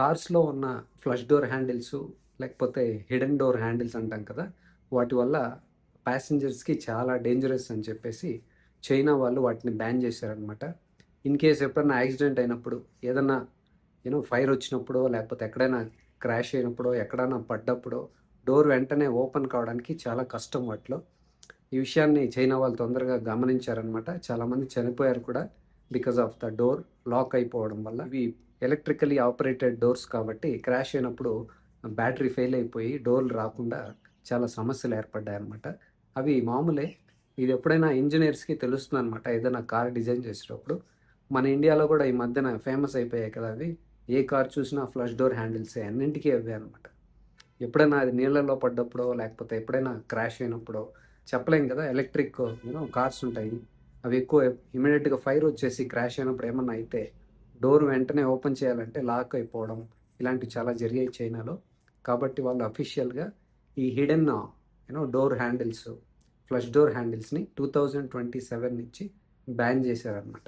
కార్స్‌లో ఉన్న flush door హ్యాండిల్సు, లేకపోతే hidden door handles అంటాం కదా! వాటి వల్ల ప్యాసింజర్స్‌కి చాలా డేంజరస్ అని చెప్పేసి చైనా వాళ్ళు వాటిని బ్యాన్ చేశారనమాట. ఇన్ కేస్ ఎప్పుడన్నా యాక్సిడెంట్ అయినప్పుడు, ఏదన్నా ఫైర్ వచ్చినప్పుడో, లేకపోతే ఎక్కడైనా క్రాష్ అయినప్పుడో, ఎక్కడైనా పడ్డప్పుడో, డోర్ వెంటనే ఓపెన్ కావడానికి చాలా కష్టం వాటిలో. ఈ విషయాన్ని చైనా వాళ్ళు తొందరగా గమనించారనమాట. చాలామంది చనిపోయారు కూడా because of the door lock అయిపోవడం వల్ల. ఇవి ఎలక్ట్రికల్లీ ఆపరేటెడ్ డోర్స్ కాబట్టి క్రాష్ అయినప్పుడు బ్యాటరీ ఫెయిల్ అయిపోయి డోర్లు రాకుండా చాలా సమస్యలు ఏర్పడ్డాయన్నమాట. అవి మామూలే. ఇది ఎప్పుడైనా ఇంజినీర్స్‌కి తెలుస్తుందనమాట. ఏదైనా కార్ డిజైన్ చేసేటప్పుడు. మన ఇండియాలో కూడా ఈ మధ్యన ఫేమస్ అయిపోయాయి కదా అవి. ఏ కార్ చూసినా ఫ్లష్ డోర్ హ్యాండిల్సే అన్నింటికి అవే అనమాట. ఎప్పుడైనా అది నీళ్ళలో పడ్డప్పుడో, లేకపోతే ఎప్పుడైనా క్రాష్ అయినప్పుడో చెప్పలేం కదా! ఎలక్ట్రిక్ కార్స్ ఉంటాయి. అవి ఎక్కువ ఇమ్మీడియేట్‌గా ఫైర్ వచ్చేసి క్రాష్ అయినప్పుడు ఏమన్నా అయితే, డోర్ వెంటనే ఓపెన్ చేయాలంటే లాక్ అయిపోవడం, ఇలాంటివి చాలా జరిగాయి చైనాలో. కాబట్టి వాళ్ళు అఫీషియల్‌గా ఈ hidden door handles, flush door హ్యాండిల్స్‌ని 2027 నుంచి బ్యాన్ చేశారనమాట.